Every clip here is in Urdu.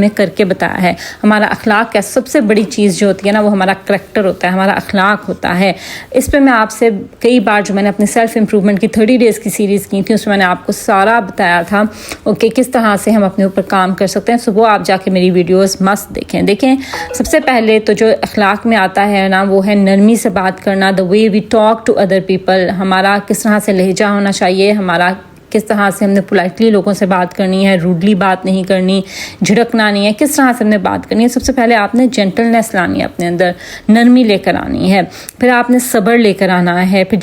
ہمیں کر کے بتایا ہے. ہمارا اخلاق کا سب سے بڑی چیز جو ہوتی ہے نا وہ ہمارا کریکٹر ہوتا ہے, ہمارا اخلاق ہوتا ہے. اس پہ میں آپ سے کئی بار جو میں نے اپنے سیلف امپرومنٹ کی 30 ڈیز کی سیریز کی تھی اس میں نے آپ کو سارا بتایا تھا کہ کس طرح سے ہم اپنے اوپر کام کر سکتے ہیں. سو وہ آپ جا کے میری ویڈیوز مست دیکھیں. سب سے پہلے تو جو اخلاق میں آتا ہے نا وہ ہے نرمی سے بات کرنا, the way we talk to other people. ہمارا کس طرح سے لہجہ ہونا چاہیے, ہمارا کس طرح سے ہم نے پولائٹلی لوگوں سے بات کرنی ہے, روڈلی بات نہیں کرنی, جھڑکنا نہیں ہے, کس طرح سے ہم نے بات کرنی ہے. سب سے پہلے آپ نے جینٹلنیس لانی ہے اپنے اندر, نرمی لے کر آنی ہے. پھر آپ نے صبر لے کر آنا ہے. پھر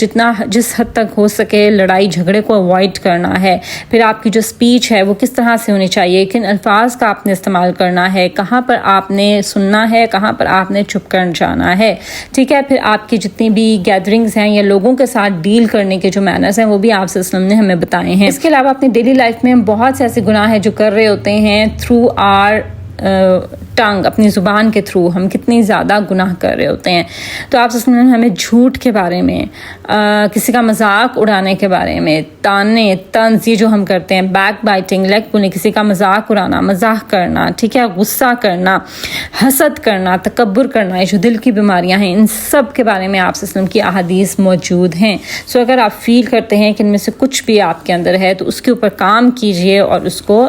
جس حد تک ہو سکے لڑائی جھگڑے کو اوائڈ کرنا ہے. پھر آپ کی جو اسپیچ ہے وہ کس طرح سے ہونی چاہیے, کن الفاظ کا آپ نے استعمال کرنا ہے, کہاں پر آپ نے سننا ہے, کہاں پر آپ نے چپ کر جانا ہے. ٹھیک ہے. پھر آپ کی جتنی بھی گیدرنگز ہیں یا لوگوں کے ساتھ ڈیل کرنے کے جو مینرز ہیں وہ بھی آپ سے نے ہمیں بتائے ہیں. اس کے علاوہ اپنی ڈیلی لائف میں ہم بہت سے ایسے گناہ ہیں جو کر رہے ہوتے ہیں تھرو آر ٹنگ, اپنی زبان کے تھرو ہم کتنی زیادہ گناہ کر رہے ہوتے ہیں. تو آپ سے ہمیں جھوٹ کے بارے میں, کسی کا مذاق اڑانے کے بارے میں, تانے طنز یہ جو ہم کرتے ہیں, بیک بائٹنگ, لیگ پولنگ, کسی کا مذاق اڑانا, مزاح کرنا, ٹھیک ہے, غصہ کرنا, حسد کرنا, تکبر کرنا, یہ جو دل کی بیماریاں ہیں ان سب کے بارے میں آپ صلی اللہ علیہ وسلم کی احادیث موجود ہیں. سو اگر آپ فیل کرتے ہیں کہ ان میں سے کچھ بھی آپ کے اندر ہے تو اس کے اوپر کام کیجئے اور اس کو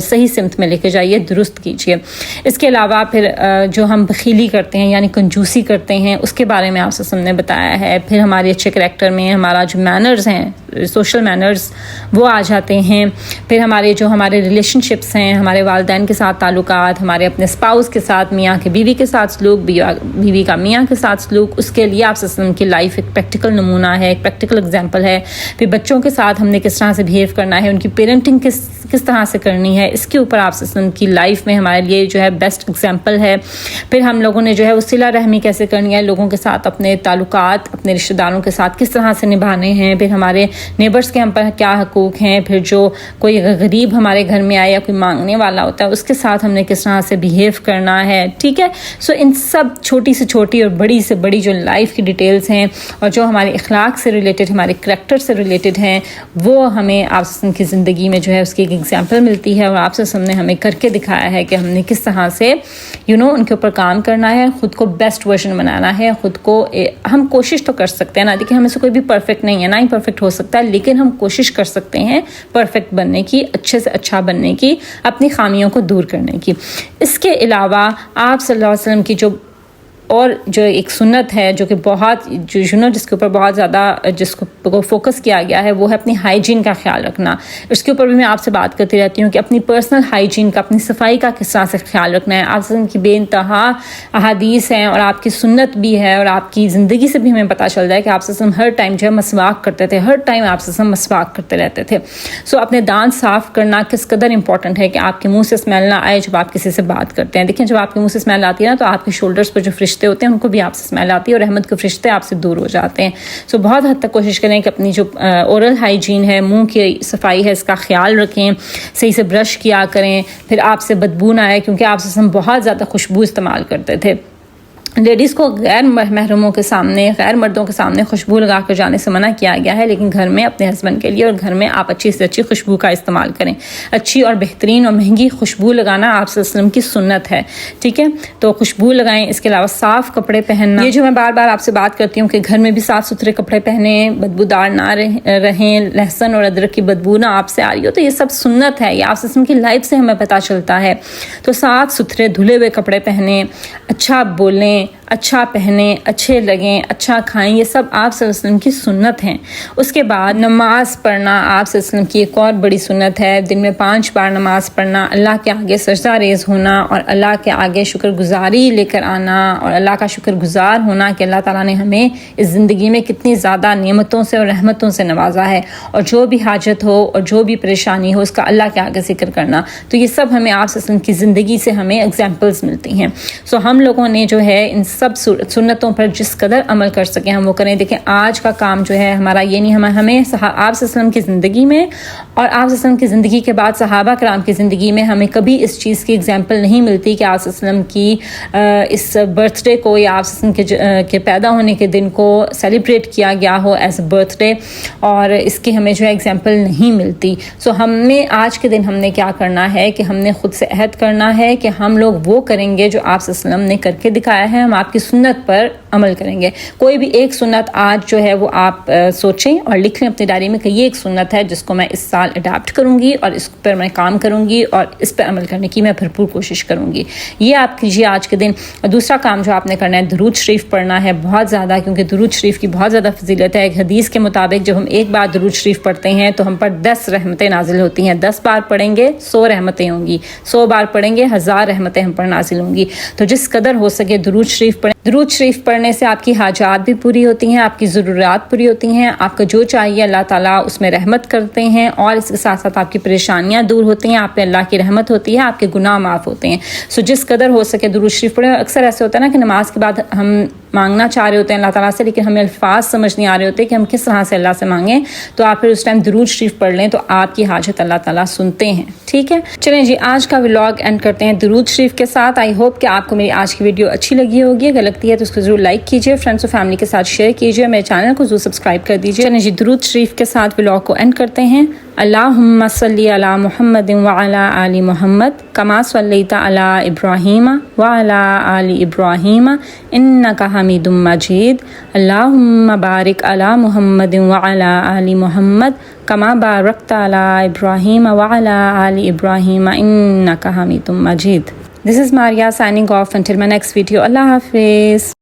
صحیح سمت میں لے کے جائیے, درست کیجیے. اس کے علاوہ پھر جو ہم بخیلی کرتے ہیں یعنی کنجوسی کرتے ہیں اس کے بارے میں آپ سے نے بتایا ہے. پھر ہمارے اچھے کریکٹر میں ہمارا جو مینرز ہیں, سوشل مینرز, وہ آ جاتے ہیں. پھر ہمارے ریلیشن شپس ہیں, ہمارے والدین کے ساتھ تعلقات, ہمارے اپنے اسپاؤس کے ساتھ, میاں کے بیوی کے ساتھ سلوک, بیوی کا میاں کے ساتھ سلوک, اس کے لیے آپ سے کی لائف ایک پریکٹیکل نمونہ ہے, ایک پریکٹیکل اگزامپل ہے. پھر بچوں کے ساتھ ہم نے کس طرح سے بہیو کرنا ہے, ان کی پیرنٹنگ کس طرح سے کرنی ہے, اس کے اوپر آپ وسلم کی لائف میں ہمارے لیے جو ہے بیسٹ اگزامپل ہے. پھر ہم لوگوں نے جو ہے وہ صلہ رحمی کیسے کرنی ہے, لوگوں کے ساتھ اپنے تعلقات اپنے رشتہ داروں کے ساتھ کس طرح سے نبھانے ہیں. پھر ہمارے نیبرس کے ہم پر کیا حقوق ہیں. پھر جو کوئی غریب ہمارے گھر میں آیا یا کوئی مانگنے والا ہوتا ہے اس کے ساتھ ہم نے کس طرح سے بہیو کرنا ہے. ٹھیک ہے. سو ان سب چھوٹی سے چھوٹی اور بڑی سے بڑی جو لائف کی ڈیٹیلز ہیں اور جو ہمارے اخلاق سے ریلیٹڈ, ہمارے کریکٹر سے ریلیٹڈ ہیں, وہ ہمیں آپ کی زندگی میں جو ہے اس کی ایک ایگزامپل ملتی ہے. اور آپ سے نے ہمیں کر کے دکھایا ہے کہ ہم نے کس طرح سے ان کے اوپر کام کرنا ہے, خود کو بیسٹ ورژن بنانا ہے. خود کو ہم کوشش تو کر سکتے ہیں نا, دیکھیں ہمیں سے کوئی بھی پرفیکٹ نہیں ہے, نہ ہی پرفیکٹ ہو سکتا ہے, لیکن ہم کوشش کر سکتے ہیں پرفیکٹ بننے کی, اچھے سے اچھا بننے کی, اپنی خامیوں کو دور کرنے کی. اس کے علاوہ آپ صلی اللہ علیہ وسلم کی اور جو ایک سنت ہے جو کہ بہت جس کے اوپر بہت زیادہ جس کو فوکس کیا گیا ہے وہ ہے اپنی ہائیجین کا خیال رکھنا. اس کے اوپر بھی میں آپ سے بات کرتی رہتی ہوں کہ اپنی پرسنل ہائیجین کا, اپنی صفائی کا کس طرح سے خیال رکھنا ہے. آپ کی بے انتہا احادیث ہیں اور آپ کی سنت بھی ہے اور آپ کی زندگی سے بھی ہمیں پتہ چل رہا ہے کہ آپ ہر ٹائم جو ہے مسواک کرتے تھے, ہر ٹائم آپ مسواک کرتے رہتے تھے. سو اپنے دانت صاف کرنا کس قدر امپورٹنٹ ہے کہ آپ کے منہ سے اسمیل نہ آئے جب آپ کسی سے بات کرتے ہیں. دیکھیں جب آپ کے منہ سے اسمیل آتی ہے نا تو آپ کے شولڈرز پر جو فرشتے ہوتے ہیں ان کو بھی آپ سے اسمیل آتی ہے اور رحمت کے فرشتے آپ سے دور ہو جاتے ہیں. سو بہت حد تک کوشش کریں کہ اپنی جو اورل ہائیجین ہے, منہ کی صفائی ہے, اس کا خیال رکھیں, صحیح سے برش کیا کریں. پھر آپ سے بدبو نہ آئے کیونکہ آپ سے بہت زیادہ خوشبو استعمال کرتے تھے. لیڈیز کو غیر محرموں کے سامنے, غیر مردوں کے سامنے خوشبو لگا کر جانے سے منع کیا گیا ہے, لیکن گھر میں اپنے ہسبینڈ کے لیے اور گھر میں آپ اچھی سے اچھی خوشبو کا استعمال کریں. اچھی اور بہترین اور مہنگی خوشبو لگانا آپ صلی اللہ علیہ وسلم کی سنت ہے. ٹھیک ہے. تو خوشبو لگائیں. اس کے علاوہ صاف کپڑے پہننا, یہ جو میں بار بار آپ سے بات کرتی ہوں کہ گھر میں بھی صاف ستھرے کپڑے پہنیں, بدبودار نہ رہیں, لہسن اور ادرک کی بدبو نہ آپ سے آ رہی ہو, تو یہ سب سنت ہے. یہ آپ صلی اللہ علیہ وسلم کی لائف سے ہمیں پتہ چلتا ہے. تو صاف ستھرے دھلے ہوئے کپڑے پہنیں, اچھا بولیں, اچھا پہنیں, اچھے لگیں, اچھا کھائیں. یہ سب آپ صلی اللہ علیہ وسلم کی سنت ہیں. اس کے بعد نماز پڑھنا آپ صلی اللہ علیہ وسلم کی ایک اور بڑی سنت ہے. دن میں 5 بار نماز پڑھنا, اللہ کے آگے سجدہ ریز ہونا اور اللہ کے آگے شکر گزاری لے کر آنا اور اللہ کا شکر گزار ہونا کہ اللہ تعالیٰ نے ہمیں اس زندگی میں کتنی زیادہ نعمتوں سے اور رحمتوں سے نوازا ہے, اور جو بھی حاجت ہو اور جو بھی پریشانی ہو اس کا اللہ کے آگے ذکر کرنا. تو یہ سب ہمیں آپ صلی اللہ علیہ وسلم کی زندگی سے ہمیں ایگزامپلز ملتی ہیں. سو ہم لوگوں نے جو ہے ان سب سنتوں پر جس قدر عمل کر سکیں ہم وہ کریں. دیکھیں آج کا کام جو ہے ہمارا یہ نہیں، ہمیں آپ صلی اللہ علیہ وسلم کی زندگی میں اور آپ صلی اللہ علیہ وسلم کی زندگی کے بعد صحابہ کرام کی زندگی میں ہمیں کبھی اس چیز کی اگزامپل نہیں ملتی کہ آپ صلی اللہ علیہ وسلم کی اس برتھ ڈے کو یا آپ صلی اللہ علیہ وسلم کے پیدا ہونے کے دن کو سیلیبریٹ کیا گیا ہو ایز اے برتھ ڈے، اور اس کی ہمیں جو ہے اگزامپل نہیں ملتی. سو ہم نے آج کے دن ہم نے کیا کرنا ہے کہ ہم نے خود سے عہد کرنا ہے کہ ہم لوگ وہ کریں گے جو آپ صلی اللہ علیہ وسلم نے کر کے دکھایا ہے. ہم آپ کی سنت پر عمل کریں گے. کوئی بھی ایک سنت آج جو ہے وہ آپ سوچیں اور لکھ لیں اپنی ڈائری میں کہ یہ ایک سنت ہے جس کو میں اس سال اڈاپٹ کروں گی اور اس پر میں کام کروں گی اور اس پہ عمل کرنے کی میں بھرپور کوشش کروں گی. یہ آپ کیجیے آج کے دن. اور دوسرا کام جو آپ نے کرنا ہے درود شریف پڑھنا ہے بہت زیادہ، کیونکہ درود شریف کی بہت زیادہ فضیلت ہے. ایک حدیث کے مطابق جب ہم ایک بار درود شریف پڑھتے ہیں تو ہم پر 10 رحمتیں نازل ہوتی ہیں. 10 بار پڑھیں گے 100 رحمتیں ہوں گی، 100 بار پڑھیں گے 1000 رحمتیں ہم پر نازل ہوں گی. تو جس قدر ہو سکے درود شریف پڑھیں. درود شریف پڑھنے سے آپ کی حاجات بھی پوری ہوتی ہیں، آپ کی ضروریات پوری ہوتی ہیں، آپ کا جو چاہیے اللہ تعالیٰ اس میں رحمت کرتے ہیں، اور اس کے ساتھ ساتھ آپ کی پریشانیاں دور ہوتی ہیں، آپ پہ اللہ کی رحمت ہوتی ہے، آپ کے گناہ معاف ہوتے ہیں. سو جس قدر ہو سکے درود شریف پڑھیں. اکثر ایسے ہوتا ہے نا کہ نماز کے بعد ہم مانگنا چاہ رہے ہوتے ہیں اللہ تعالیٰ سے، لیکن ہمیں الفاظ سمجھ نہیں آ رہے ہوتے کہ ہم کس طرح سے اللہ سے مانگیں. تو آپ پھر اس ٹائم درود شریف پڑھ لیں تو آپ کی حاجت اللہ تعالیٰ سنتے ہیں. ٹھیک ہے، چلیں جی آج کا ولاگ اینڈ کرتے ہیں درود شریف کے ساتھ. آئی ہوپ کہ آپ کو میری آج کی ویڈیو اچھی لگی ہوگی. اگر لگتی ہے تو اس کو ضرور لائک کیجیے، فرینڈس اور فیملی کے ساتھ شیئر کیجیے، میرے چینل کو ضرور سبسکرائب کر دیجیے. چلیں جی درود شریف کے ساتھ ولاگ کو اینڈ کرتے ہیں. اللہم صلی علی محمد وعلی آل محمد کما صلیت علی ابراہیم وعلی آل ابراہیم انک حمید مجید. اللہم بارک علی محمد وعلی آل محمد کما بارکت علی ابراہیم وعلی آل ابراہیم انک حمید مجید. This is Maria signing off until my next video. Allah Hafiz.